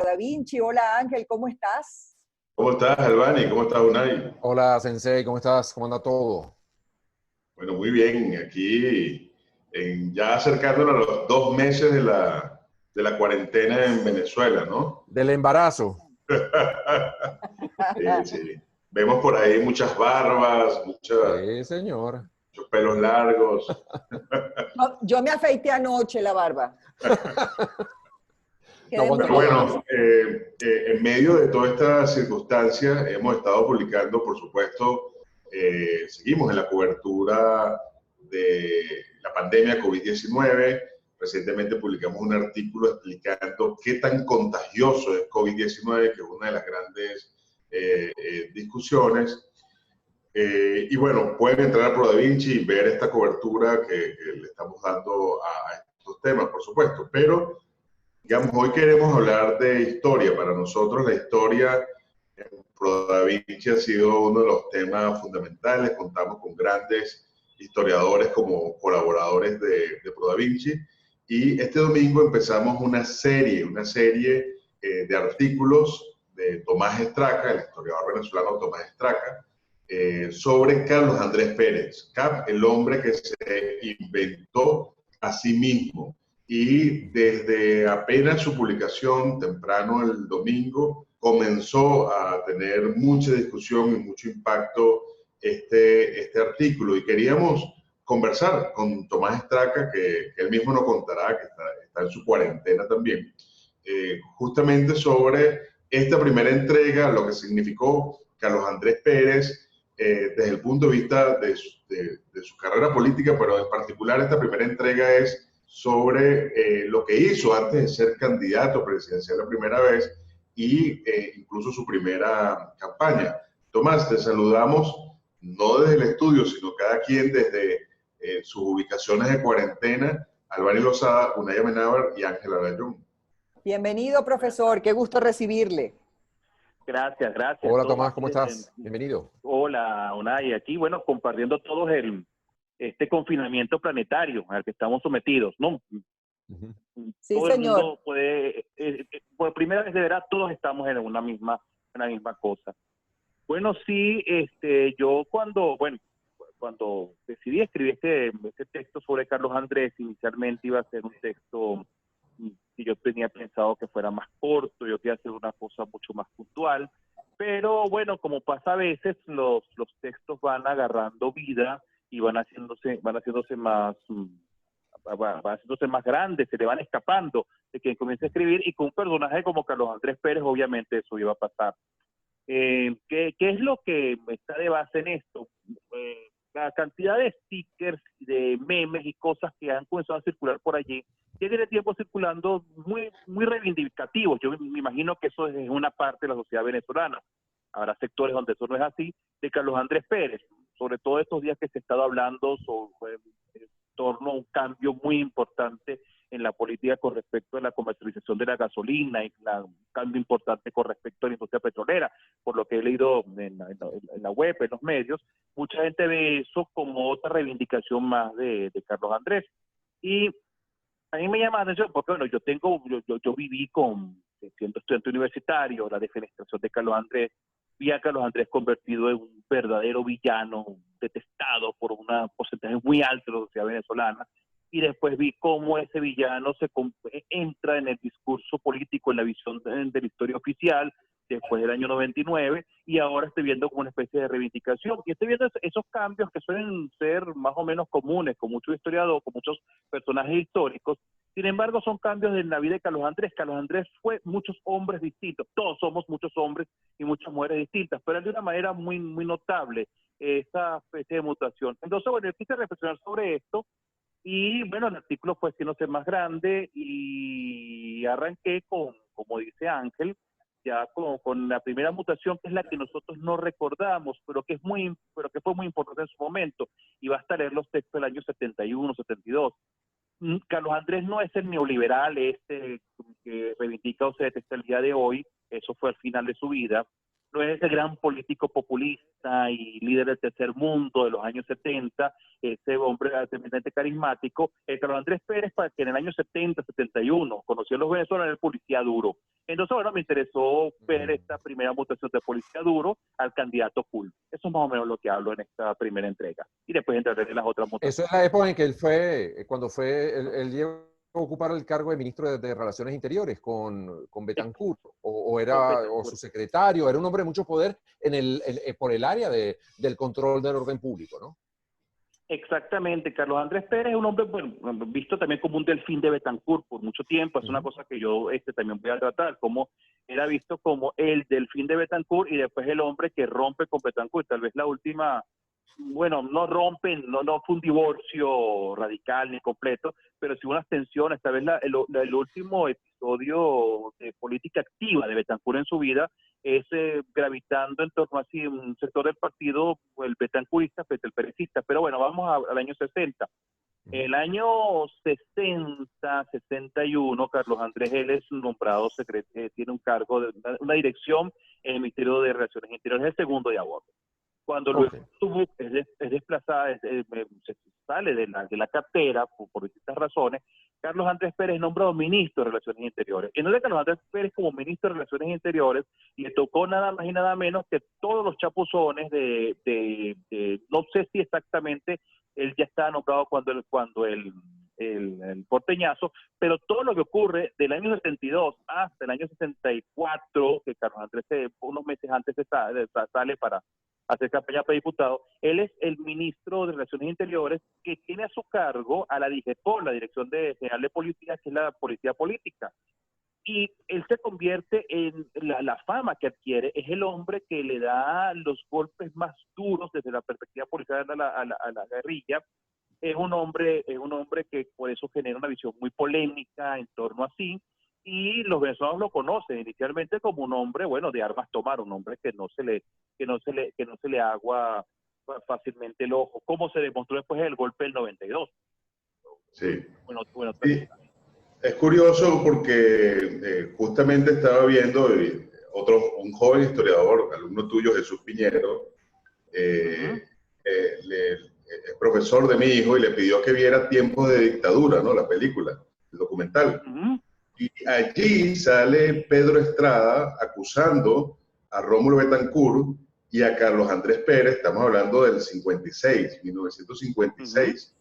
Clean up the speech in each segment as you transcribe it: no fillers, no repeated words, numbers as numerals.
Da Vinci. Hola Ángel, ¿cómo estás? ¿Cómo estás, Albani? ¿Cómo estás, Unai? Hola, Sensei, ¿cómo estás? ¿Cómo anda todo? Bueno, muy bien. Aquí ya acercándonos a los 2 meses de la cuarentena en Venezuela, ¿no? Del embarazo. Sí, sí. Vemos por ahí muchas barbas, Sí, señor. muchos pelos largos. Yo me afeité anoche la barba. No Quedé muy aguanta Pero para bien. más. bueno, en medio de toda esta circunstancia hemos estado publicando, por supuesto, seguimos en la cobertura de la pandemia COVID-19. Recientemente publicamos un artículo explicando qué tan contagioso es COVID-19, que es una de las grandes discusiones. Y bueno, pueden entrar a ProDaVinci y ver esta cobertura que le estamos dando a estos temas, por supuesto. Pero digamos, hoy queremos hablar de historia. Para nosotros la historia en ProDaVinci ha sido uno de los temas fundamentales. Contamos con grandes historiadores como colaboradores de ProDaVinci. Y este domingo empezamos una serie de artículos de Tomás Estraca, el historiador venezolano Tomás Estraca, sobre Carlos Andrés Pérez, el hombre que se inventó a sí mismo. Y desde apenas su publicación, temprano el domingo, comenzó a tener mucha discusión y mucho impacto este artículo. Y queríamos conversar con Tomás Estraca, que él mismo nos contará, que está en su cuarentena también, justamente sobre esta primera entrega, lo que significó Carlos Andrés Pérez, desde el punto de vista de su carrera política, pero en particular esta primera entrega es sobre lo que hizo antes de ser candidato presidencial la primera vez y incluso su primera campaña. Tomás, te saludamos no desde el estudio, sino cada quien desde sus ubicaciones de cuarentena, Albani Lozada, Unai Amenábar y Ángela Rayón. Bienvenido, profesor. Qué gusto recibirle. Gracias, gracias. Hola, Todo Tomás, más ¿cómo estás? Bienvenido. Hola, Unai. Aquí, bueno, compartiendo todos este confinamiento planetario al que estamos sometidos, ¿no? Ujú. Sí, Todo el señor. mundo puede, por primera vez de verdad, todos estamos en una misma cosa. Bueno, sí, yo cuando decidí escribir este texto sobre Carlos Andrés, inicialmente iba a ser un texto que yo tenía pensado que fuera más corto, yo quería hacer una cosa mucho más puntual, pero bueno, como pasa a veces, los textos van agarrando vida y van haciéndose más grandes, se le van escapando de quien comienza a escribir, y con un personaje como Carlos Andrés Pérez, obviamente eso iba a pasar. ¿Qué es lo que está de base en esto? La cantidad de stickers, de memes y cosas que han comenzado a circular por allí, ya tiene tiempo circulando muy, muy reivindicativos. Yo me imagino que eso es una parte de la sociedad venezolana. Habrá sectores donde eso no es así, de Carlos Andrés Pérez, sobre todo estos días que se ha estado hablando sobre en torno a un cambio muy importante en la política con respecto a la comercialización de la gasolina y un cambio importante con respecto a la industria petrolera, por lo que he leído en la web, en los medios. Mucha gente ve eso como otra reivindicación más de Carlos Andrés. Y a mí me llama la atención porque, bueno, yo viví siendo estudiante universitario, la defenestración de Carlos Andrés, vi a Carlos Andrés convertido en un verdadero villano, detestado por un porcentaje muy alto de la sociedad venezolana, y después vi cómo ese villano entra en el discurso político, en la visión de la historia oficial, después del año 99, y ahora estoy viendo como una especie de reivindicación, y estoy viendo esos cambios que suelen ser más o menos comunes con muchos historiadores, con muchos personajes históricos. Sin embargo, son cambios en la vida de Carlos Andrés. Carlos Andrés fue muchos hombres distintos, todos somos muchos hombres y muchas mujeres distintas, pero de una manera muy, muy notable esa especie de mutación. Entonces, bueno, yo quise reflexionar sobre esto, y bueno, el artículo fue haciéndose más grande y arranqué como dice Ángel, ya con la primera mutación, que es la que nosotros no recordamos, pero que fue muy importante en su momento, y basta leer los textos del año 71, 72. Carlos Andrés no es el neoliberal que reivindica o se detesta el día de hoy, eso fue al final de su vida. no es ese gran político populista y líder del tercer mundo de los años 70, ese hombre tremendamente carismático. Carlos Andrés Pérez, para que en el año 70, 71, conoció a los venezolanos, era el policía duro. Entonces, bueno, me interesó ver esta primera mutación de policía duro al candidato cool. Eso es más o menos lo que hablo en esta primera entrega. Y después entraré en las otras mutaciones. Eso es la época en que él fue, cuando fue, él llegó a ocupar el cargo de ministro de Relaciones Interiores con Betancourt, o era o su secretario, era un hombre de mucho poder por el área del control del orden público, ¿no? Exactamente, Carlos Andrés Pérez es un hombre, bueno, visto también como un delfín de Betancourt por mucho tiempo. Es una cosa que yo también voy a tratar, como era visto como el delfín de Betancourt y después el hombre que rompe con Betancourt. Tal vez la última, bueno, no rompen, no fue un divorcio radical ni completo, pero sí unas tensiones. Tal vez el último episodio de política activa de Betancourt en su vida es gravitando en torno a así un sector del partido, el betancourista, el perecista. Pero bueno, vamos al año 60. El año 60, 61, Carlos Andrés, él es nombrado tiene un cargo de una dirección en el Ministerio de Relaciones Interiores, el segundo de aborto. Cuando luego es desplazada, se sale de la cartera por distintas razones, Carlos Andrés Pérez es nombrado ministro de Relaciones Interiores. En vez de Carlos Andrés Pérez como ministro de Relaciones Interiores, le tocó nada más y nada menos que todos los chapuzones no sé si exactamente él ya estaba nombrado cuando el porteñazo, pero todo lo que ocurre del año 72 hasta el año 64, que Carlos Andrés unos meses antes sale para hacer campaña para diputado, él es el ministro de Relaciones Interiores que tiene a su cargo a la DIGEPOL, la Dirección General de Policía, que es la policía política. Y él se convierte en la fama que adquiere, es el hombre que le da los golpes más duros desde la perspectiva policial a la guerrilla. Es un hombre que por eso genera una visión muy polémica en torno a sí, y los venezolanos lo conocen inicialmente como un hombre, bueno, de armas tomar, un hombre que no se le agua fácilmente el ojo, como se demostró después del golpe del 92. Sí. Bueno, Sí. Es curioso porque justamente estaba viendo un joven historiador, alumno tuyo, Jesús Piñero, es profesor de mi hijo y le pidió que viera Tiempos de Dictadura, ¿no? La película, el documental. Y allí sale Pedro Estrada acusando a Rómulo Betancourt y a Carlos Andrés Pérez, estamos hablando del 56, 1956,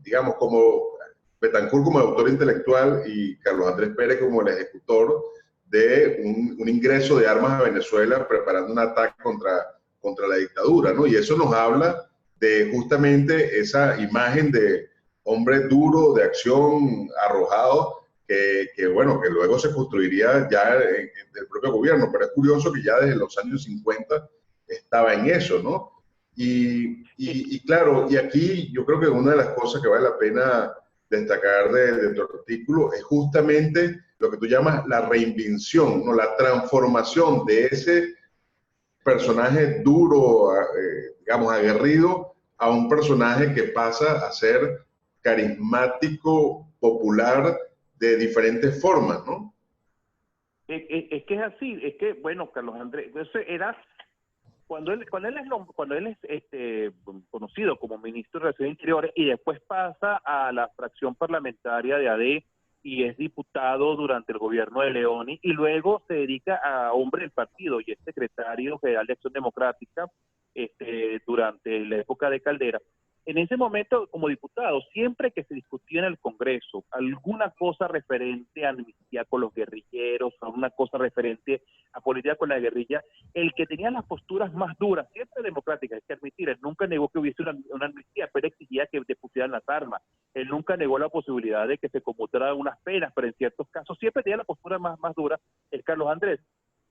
digamos como Betancourt como autor intelectual y Carlos Andrés Pérez como el ejecutor de un ingreso de armas a Venezuela preparando un ataque contra la dictadura, ¿no? Y eso nos habla de justamente esa imagen de hombre duro, de acción, arrojado, que luego se construiría ya del propio gobierno, pero es curioso que ya desde los años 50 estaba en eso, ¿no? Y claro, y aquí yo creo que una de las cosas que vale la pena destacar de tu artículo es justamente lo que tú llamas la reinvención, ¿no? La transformación de ese personaje duro, digamos, aguerrido, a un personaje que pasa a ser carismático, popular, de diferentes formas, ¿no? Es que es así, es que, bueno, Carlos Andrés, era cuando él es conocido como ministro de Relaciones Interiores y después pasa a la fracción parlamentaria de AD y es diputado durante el gobierno de Leoni y luego se dedica a hombre del partido y es secretario general de Acción Democrática durante la época de Caldera. En ese momento, como diputado, siempre que se discutía en el Congreso alguna cosa referente a amnistía con los guerrilleros, alguna cosa referente a política con la guerrilla, el que tenía las posturas más duras, siempre democráticas, hay que admitir, él nunca negó que hubiese una amnistía, pero exigía que depusieran las armas. Él nunca negó la posibilidad de que se conmutaran unas penas, pero en ciertos casos siempre tenía la postura más dura, el Carlos Andrés.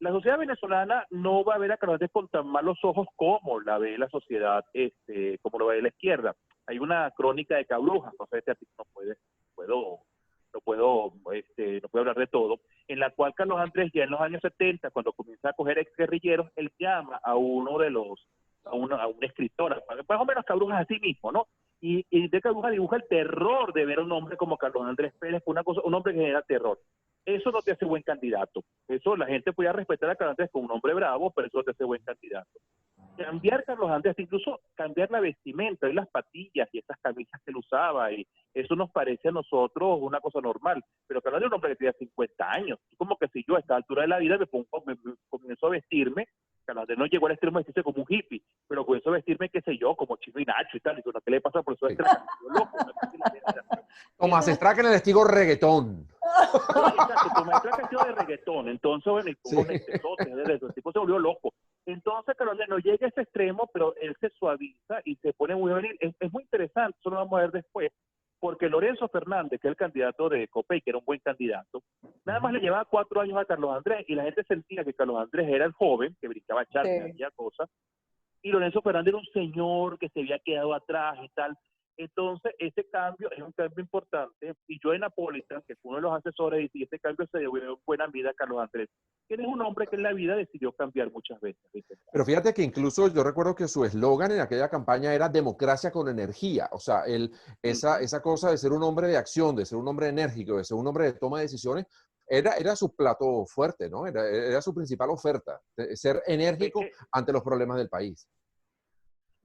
La sociedad venezolana no va a ver a Carlos Andrés con tan malos ojos como la ve la sociedad, como lo ve la izquierda. Hay una crónica de Cabrujas, no sé, no puedo hablar de todo, en la cual Carlos Andrés ya en los años 70, cuando comienza a coger exguerrilleros, él llama a un escritor, más o menos Cabrujas a sí mismo, ¿no? Y de Cabrujas dibuja el terror de ver a un hombre como Carlos Andrés Pérez, un hombre que genera terror. Eso no te hace buen candidato. Eso la gente podía respetar a Carlos Andrés como un hombre bravo, pero eso no te hace buen candidato. Cambiar Carlos Andrés, incluso cambiar la vestimenta y las patillas y esas camisas que él usaba, y eso nos parece a nosotros una cosa normal. Pero Carlos Andrés es un hombre que tenía 50 años. Como que si yo a esta altura de la vida me comienzo a vestirme, Carlos Andrés no llegó al extremo de vestirse como un hippie, pero comienzo a vestirme, qué sé yo, como Chino y Nacho y tal. Y bueno, ¿qué le pasa por eso? Es loco. Tomás Estraca en el estilo reggaetón. Sí, exacto, Tomás Estraca es de reggaetón. Entonces, bueno, y como Sí. el tipo se volvió loco. Entonces, Carlos Andrés no llega a ese extremo, pero él se suaviza y se pone muy juvenil. Es muy interesante, eso lo vamos a ver después, porque Lorenzo Fernández, que es el candidato de Copey, que era un buen candidato, nada más le llevaba 4 años a Carlos Andrés, y la gente sentía que Carlos Andrés era el joven, que brincaba charla, Sí. hacía cosas, y Lorenzo Fernández era un señor que se había quedado atrás y tal. Entonces, ese cambio es un cambio importante, y Joe Napolitan, que fue uno de los asesores, dice, y este cambio se dio en buena vida a Carlos Andrés, que es un hombre que en la vida decidió cambiar muchas veces. ¿Viste? Pero fíjate que incluso yo recuerdo que su eslogan en aquella campaña era democracia con energía. O sea, esa cosa de ser un hombre de acción, de ser un hombre enérgico, de ser un hombre de toma de decisiones, era su plato fuerte, ¿no? Era su principal oferta, ser enérgico ante los problemas del país.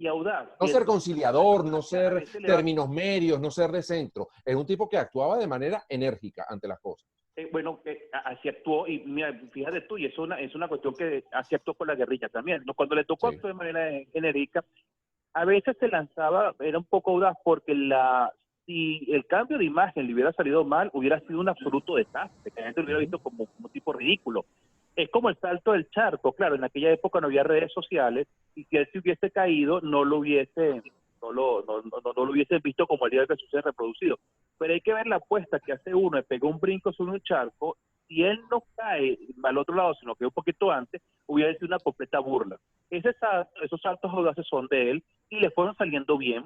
Y audaz. No Y ser entonces, conciliador, no a ser veces le va, términos medios, no ser de centro. Es un tipo que actuaba de manera enérgica ante las cosas. bueno, así actuó, y mira, fíjate tú, y es una cuestión que así actuó con la guerrilla también, ¿no? Cuando le tocó Sí. actuar de manera enérgica, a veces se lanzaba, era un poco audaz, porque si el cambio de imagen le hubiera salido mal, hubiera sido un absoluto desastre, que la gente lo hubiera visto como tipo ridículo. Es como el salto del charco, claro, en aquella época no había redes sociales, y si él se hubiese caído, no lo hubiesen visto como el día que se ha reproducido. Pero hay que ver la apuesta que hace uno, pegó un brinco sobre un charco, si él no cae al otro lado, sino que un poquito antes, hubiera sido una completa burla. Esos saltos audaces son de él, y le fueron saliendo bien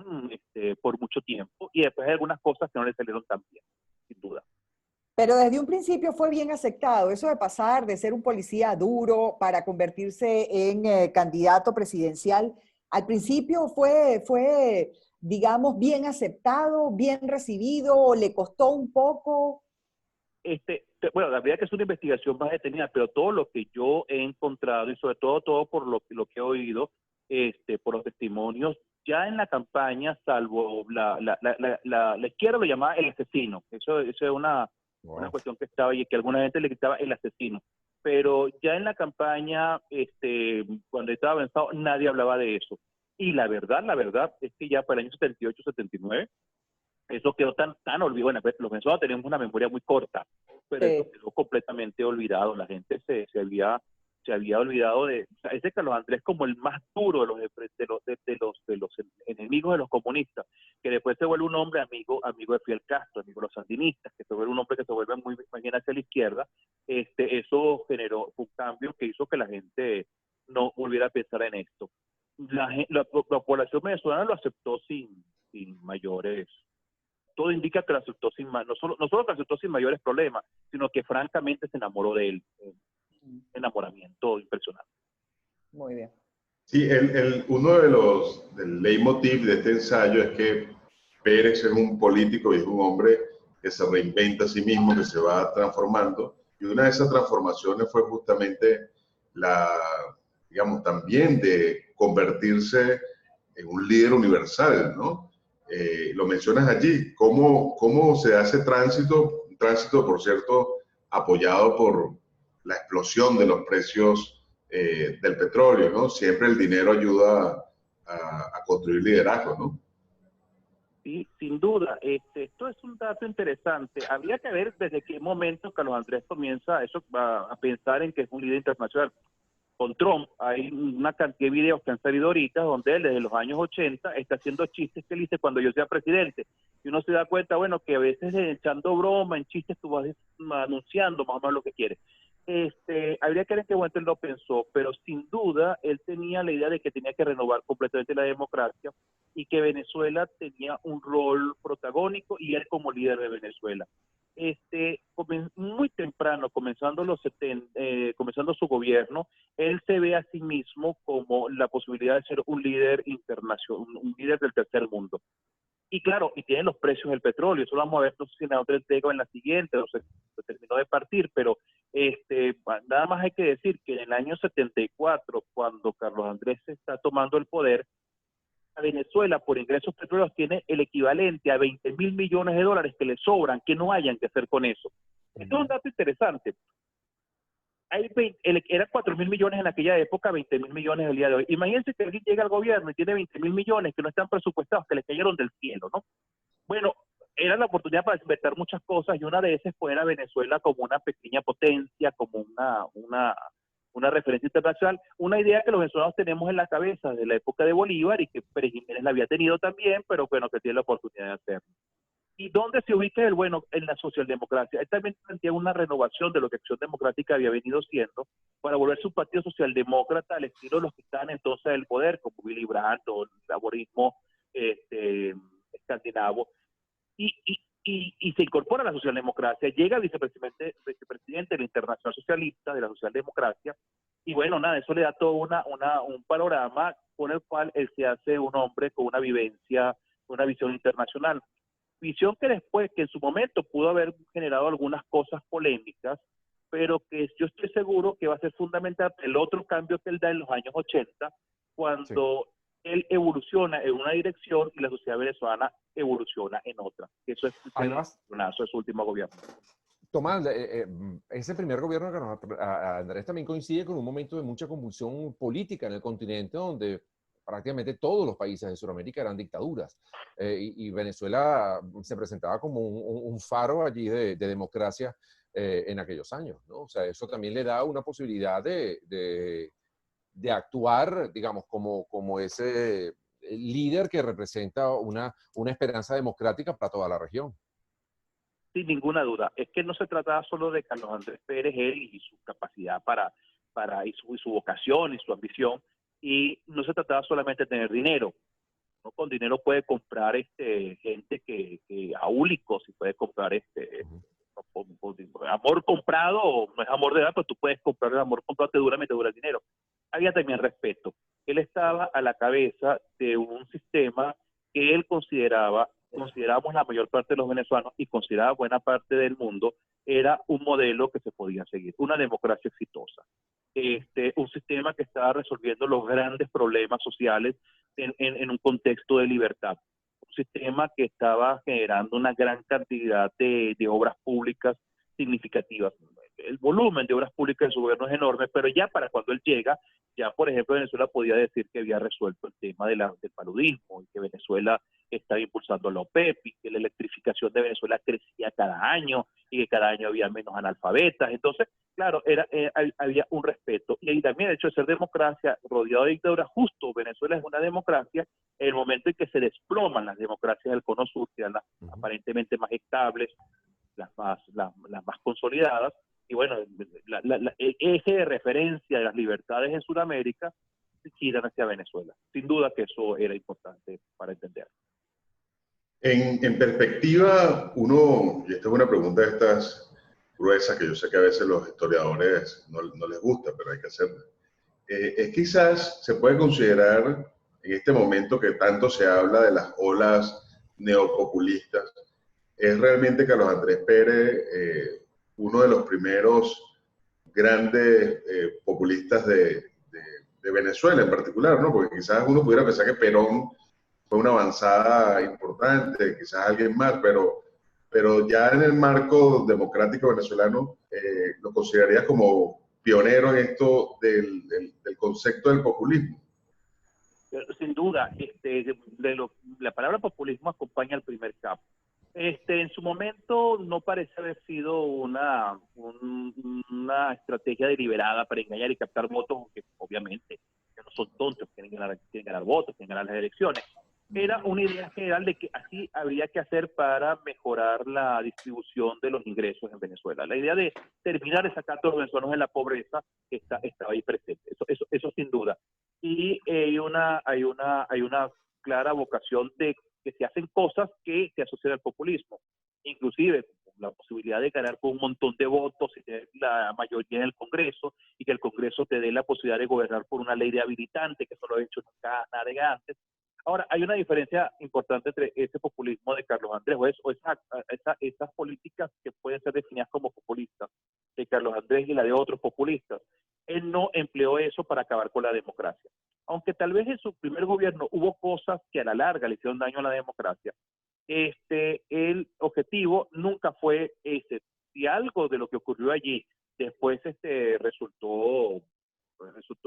por mucho tiempo, y después hay algunas cosas que no le salieron tan bien, sin duda. Pero desde un principio fue bien aceptado, eso de pasar de ser un policía duro para convertirse en candidato presidencial. Al principio fue, digamos, bien aceptado, bien recibido, le costó un poco. Bueno, habría que hacer una investigación más detenida, pero todo lo que yo he encontrado, y sobre todo por lo que he oído, por los testimonios, ya en la campaña, salvo la izquierda lo llamaba el asesino. Eso es una cuestión que estaba y que alguna gente le gritaba el asesino. Pero ya en la campaña, cuando estaba avanzado, nadie hablaba de eso. Y la verdad es que ya para el año 78, 79, eso quedó tan olvidado. Bueno, los venezolanos tenemos una memoria muy corta, pero eso quedó completamente olvidado. La gente se había olvidado de, o sea, ese Carlos Andrés como el más duro de los enemigos de los comunistas, que después se vuelve un hombre amigo de Fidel Castro, amigo de los sandinistas, que se vuelve un hombre que se vuelve muy bien hacia la izquierda. Eso generó un cambio que hizo que la gente no volviera a pensar en esto. La población venezolana lo aceptó sin mayores. Todo indica que lo aceptó no solo que lo aceptó sin mayores problemas, sino que francamente se enamoró de él. Enamoramiento impresionante. Muy bien. Sí, uno del leitmotiv de este ensayo es que Pérez es un político y es un hombre que se reinventa a sí mismo, que se va transformando. Y una de esas transformaciones fue justamente digamos, también de convertirse en un líder universal, ¿no? Lo mencionas allí, cómo se hace un tránsito, por cierto, apoyado por la explosión de los precios del petróleo, ¿no? Siempre el dinero ayuda a construir liderazgo, ¿no? Sí, sin duda. Esto es un dato interesante. Habría que ver desde qué momento Carlos Andrés comienza a pensar en que es un líder internacional. Con Trump hay una cantidad de videos que han salido ahorita donde él desde los años 80 está haciendo chistes que él dice cuando yo sea presidente. Y uno se da cuenta, bueno, que a veces echando broma, en chistes, tú vas anunciando más o menos lo que quieres. Habría que ver en qué momento él lo pensó, pero sin duda él tenía la idea de que tenía que renovar completamente la democracia y que Venezuela tenía un rol protagónico y él como líder de Venezuela. Muy temprano, comenzando su gobierno, él se ve a sí mismo como la posibilidad de ser un líder internacional, un líder del tercer mundo. Y claro, y tienen los precios del petróleo. Eso lo vamos a ver, no sé si en la otra entrega o en la siguiente, o se terminó de partir, pero nada más hay que decir que en el año 74, cuando Carlos Andrés está tomando el poder, a Venezuela por ingresos petroleros tiene el equivalente a 20.000 millones de dólares que le sobran, que no hayan que hacer con eso. Esto es un dato interesante. Eran 4.000 millones en aquella época, 20.000 millones el día de hoy. Imagínense que alguien llega al gobierno y tiene 20.000 millones que no están presupuestados, que le cayeron del cielo, ¿no? Bueno, era la oportunidad para inventar muchas cosas y una de esas fue a Venezuela como una pequeña potencia, como una referencia internacional, una idea que los venezolanos tenemos en la cabeza desde la época de Bolívar y que Pérez Jiménez la había tenido también, pero bueno, que tiene la oportunidad de hacerlo. ¿Y dónde se ubica el bueno? En la socialdemocracia. Él también plantea una renovación de lo que Acción Democrática había venido siendo para volverse un partido socialdemócrata al estilo de los que estaban entonces en el poder, como Willy Brandt o el laborismo escandinavo. Y se incorpora a la socialdemocracia, llega vicepresidente de la Internacional Socialista de la Socialdemocracia, y bueno, nada, eso le da todo un panorama con el cual él se hace un hombre con una vivencia, una visión internacional. Visión que después, que en su momento pudo haber generado algunas cosas polémicas, pero que yo estoy seguro que va a ser fundamental el otro cambio que él da en los años 80, cuando él evoluciona en una dirección y la sociedad venezolana evoluciona en otra. Eso es Además, de su último gobierno. Tomás, ese primer gobierno de Andrés también coincide con un momento de mucha convulsión política en el continente, donde prácticamente todos los países de Sudamérica eran dictaduras. Y Venezuela se presentaba como un faro allí de democracia en aquellos años, ¿no? O sea, eso también le da una posibilidad de actuar, digamos, como ese líder que representa una esperanza democrática para toda la región. Sin ninguna duda. Es que no se trataba solo de Carlos Andrés Pérez, él y su capacidad y su vocación y su ambición, y no se trataba solamente de tener dinero. ¿No? Con dinero puede comprar gente que aúlicos, y puede comprar amor comprado, no es amor de edad, pero tú puedes comprar el amor comprado, te dura el dinero. Había también respeto. Él estaba a la cabeza de un sistema que él considerábamos la mayor parte de los venezolanos y consideraba buena parte del mundo, era un modelo que se podía seguir, una democracia exitosa. Un sistema que estaba resolviendo los grandes problemas sociales en un contexto de libertad. Un sistema que estaba generando una gran cantidad de obras públicas significativas. El volumen de obras públicas de su gobierno es enorme, pero ya para cuando él llega, ya por ejemplo Venezuela podía decir que había resuelto el tema del paludismo y que Venezuela estaba impulsando la OPEP y que la electrificación de Venezuela crecía cada año y que cada año había menos analfabetas. Entonces, claro, había un respeto. Y ahí también el hecho de ser democracia rodeado de dictadura, justo Venezuela es una democracia en el momento en que se desploman las democracias del Cono Sur, que eran las aparentemente más estables, las más consolidadas. Y bueno, el eje de referencia de las libertades en Sudamérica giran hacia Venezuela. Sin duda que eso era importante para entender. En perspectiva, y esta es una pregunta de estas gruesas que yo sé que a veces los historiadores no les gusta, pero hay que hacerla. Es quizás se puede considerar en este momento que tanto se habla de las olas neopopulistas, es realmente Carlos Andrés Pérez uno de los primeros grandes populistas de Venezuela en particular, ¿no? Porque quizás uno pudiera pensar que Perón fue una avanzada importante, quizás alguien más, pero ya en el marco democrático venezolano lo considerarías como pionero en esto del concepto del populismo. Sin duda, la palabra populismo acompaña al primer capo. En su momento no parece haber sido una estrategia deliberada para engañar y captar votos, aunque obviamente que no son tontos, quieren ganar votos, quieren ganar las elecciones. Era una idea general de que así habría que hacer para mejorar la distribución de los ingresos en Venezuela. La idea de terminar de sacar a todos los venezolanos en la pobreza estaba ahí presente, eso sin duda. Y hay una clara vocación de que se hacen cosas que se asocian al populismo, inclusive la posibilidad de ganar con un montón de votos y tener la mayoría en el Congreso, y que el Congreso te dé la posibilidad de gobernar por una ley de habilitante, que eso lo ha hecho nunca nadie antes. Ahora, hay una diferencia importante entre ese populismo de Carlos Andrés o esas políticas que pueden ser definidas como populistas de Carlos Andrés y la de otros populistas. Él no empleó eso para acabar con la democracia. Aunque tal vez en su primer gobierno hubo cosas que a la larga le hicieron daño a la democracia, el objetivo nunca fue ese. Si algo de lo que ocurrió allí después resultó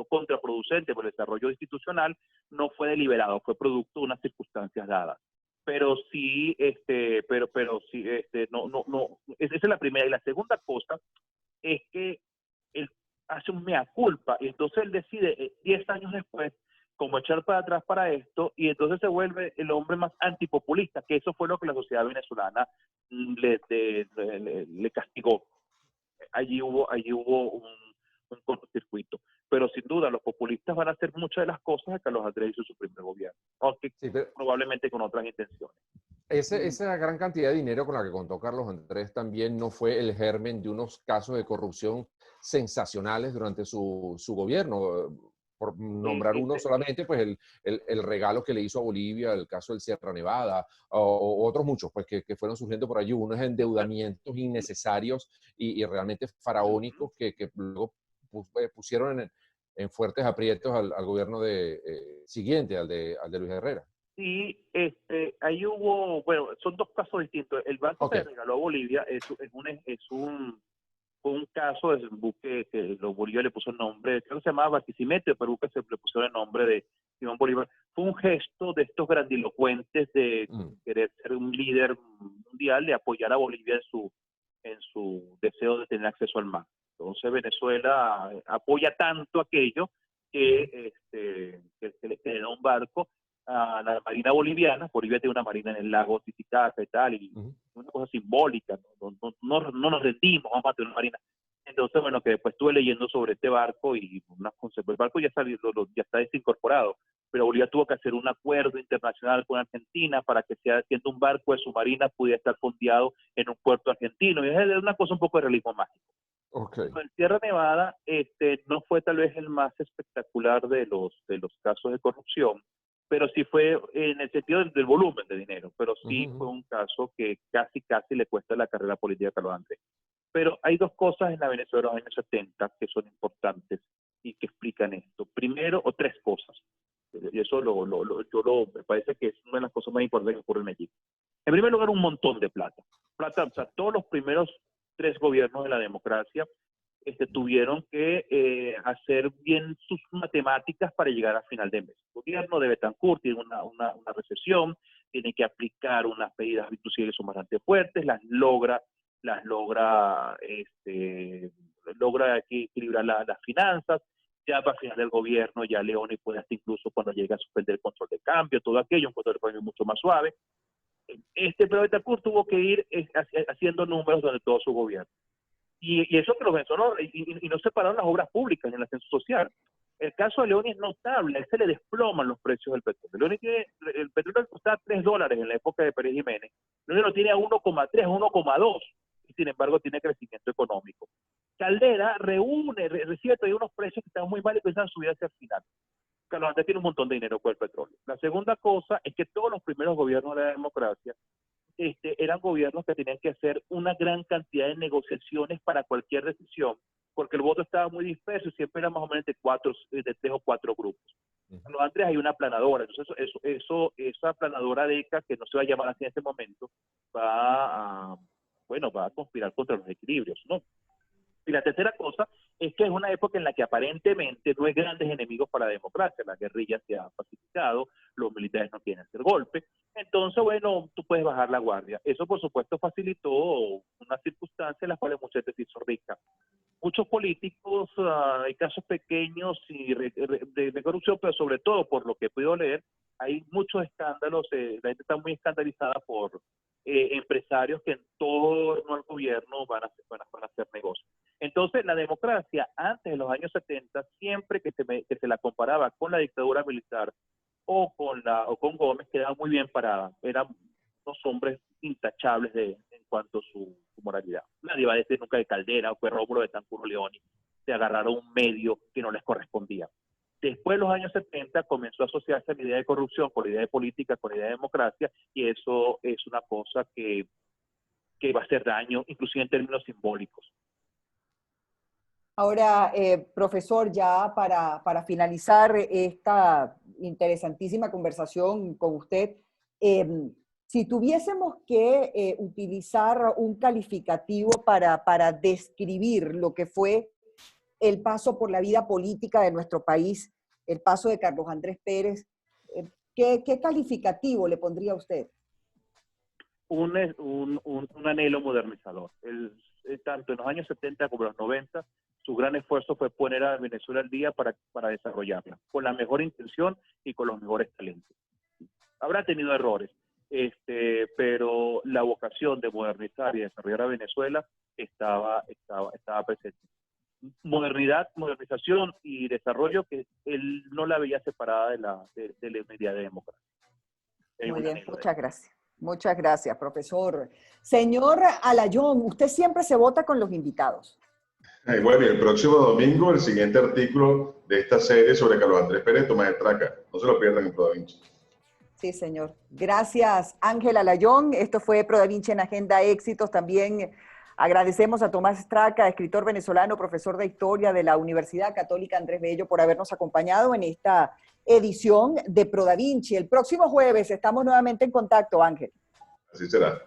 contraproducente por el desarrollo institucional, no fue deliberado, fue producto de unas circunstancias dadas. Pero sí, esa es la primera. Y la segunda cosa es que él hace un mea culpa, y entonces él decide 10 años después como echar para atrás para esto, y entonces se vuelve el hombre más antipopulista, que eso fue lo que la sociedad venezolana le castigó. Allí hubo un cortocircuito. Pero sin duda, los populistas van a hacer muchas de las cosas que Carlos Andrés hizo en su primer gobierno, aunque sí, probablemente con otras intenciones. Esa gran cantidad de dinero con la que contó Carlos Andrés también no fue el germen de unos casos de corrupción sensacionales durante su gobierno. Por nombrar uno solamente, pues el regalo que le hizo a Bolivia, el caso del Sierra Nevada, o otros muchos, pues que fueron surgiendo por allí, unos endeudamientos innecesarios y realmente faraónicos que luego pusieron en fuertes aprietos al gobierno siguiente, al de Luis Herrera. Sí, ahí hubo, bueno, son dos casos distintos. El banco que le regaló a Bolivia fue un caso de buque que Bolivia le puso el nombre, creo que se llamaba Barquisimeto, pero buque se le puso el nombre de Simón Bolívar. Fue un gesto de estos grandilocuentes de querer ser un líder mundial, de apoyar a Bolivia en su deseo de tener acceso al mar. Entonces Venezuela apoya tanto aquello que le da un barco a la Marina boliviana. Bolivia tiene una marina en el lago Titicaca y tal, y una cosa simbólica, no nos rendimos, vamos a tener una marina. Entonces, bueno, que después estuve leyendo sobre este barco y el barco ya está desincorporado, pero Bolivia tuvo que hacer un acuerdo internacional con Argentina para que siendo un barco de su marina pudiera estar fondeado en un puerto argentino, y es una cosa un poco de realismo mágico. En Sierra Nevada no fue tal vez el más espectacular de los casos de corrupción, pero sí fue en el sentido del volumen de dinero, pero sí fue un caso que casi le cuesta la carrera política a Carlos Andrés. Pero hay dos cosas en la Venezuela de los años 70 que son importantes y que explican esto. Primero, o tres cosas, y eso me parece que es una de las cosas más importantes que ocurren allí. En primer lugar, un montón de plata. O sea, todos los primeros 3 gobiernos de la democracia tuvieron que hacer bien sus matemáticas para llegar a final de mes. El gobierno de Betancourt tiene una recesión, tiene que aplicar unas medidas inclusive que son bastante fuertes, logra equilibrar las finanzas. Ya para final del gobierno, ya Leoni puede hasta incluso cuando llegue a suspender el control de cambio, todo aquello, un control de cambio mucho más suave. Pero Betancourt tuvo que ir haciendo números durante todo su gobierno. Y eso que lo mencionó, y no separaron las obras públicas ni el ascenso social. El caso de Leoni es notable, a él se le desploman los precios del petróleo. El petróleo costaba $3 en la época de Pérez Jiménez, Leoni lo tiene a 1,3, a 1,2, y sin embargo tiene crecimiento económico. Caldera recibe todavía unos precios que están muy mal y piensan subir hacia el final. Carlos Andrés tiene un montón de dinero con el petróleo. La segunda cosa es que todos los primeros gobiernos de la democracia eran gobiernos que tenían que hacer una gran cantidad de negociaciones para cualquier decisión, porque el voto estaba muy disperso y siempre era más o menos de 3 o 4 grupos. Carlos Andrés hay una aplanadora, entonces esa aplanadora DECA, que no se va a llamar así en este momento, va a conspirar contra los equilibrios, ¿no? Y la tercera cosa es que es una época en la que aparentemente no hay grandes enemigos para la democracia. La guerrilla se ha pacificado, los militares no quieren hacer golpe. Entonces, bueno, tú puedes bajar la guardia. Eso, por supuesto, facilitó una circunstancia en la cual mucha gente se hizo rica. Muchos políticos, hay casos pequeños de corrupción, pero sobre todo, por lo que he podido leer, hay muchos escándalos. La gente está muy escandalizada por empresarios que en torno al gobierno van a hacer negocios. Entonces, la democracia, antes de los años 70, siempre que se la comparaba con la dictadura militar o con Gómez, quedaba muy bien parada. Eran unos hombres intachables en cuanto a su moralidad. Nadie va a decir nunca de Caldera o que Rómulo Betancourt o Leoni se agarraron un medio que no les correspondía. Después de los años 70 comenzó a asociarse la idea de corrupción con la idea de política, con la idea de democracia, y eso es una cosa que va a hacer daño, inclusive en términos simbólicos. Ahora, profesor, ya para finalizar esta interesantísima conversación con usted, si tuviésemos que utilizar un calificativo para describir lo que fue el paso por la vida política de nuestro país, el paso de Carlos Andrés Pérez, ¿qué calificativo le pondría a usted? Un anhelo modernizador. Tanto en los años 70 como en los 90, su gran esfuerzo fue poner a Venezuela al día para desarrollarla, con la mejor intención y con los mejores talentos. Habrá tenido errores, pero la vocación de modernizar y desarrollar a Venezuela estaba presente. Modernización y desarrollo que él no la veía separada de la idea de democracia. Muy bien, muchas gracias. Muchas gracias, profesor. Señor Alayón, usted siempre se vota con los invitados. Bueno, y el próximo domingo, el siguiente artículo de esta serie sobre Carlos Andrés Pérez, Tomás de Traca. No se lo pierdan en Pro Da Vinci. Sí, señor. Gracias, Ángel Alayón. Esto fue Pro Da Vinci en Agenda Éxitos. También agradecemos a Tomás Traca, escritor venezolano, profesor de Historia de la Universidad Católica Andrés Bello, por habernos acompañado en esta edición de Pro Da Vinci. El próximo jueves estamos nuevamente en contacto, Ángel. Así será.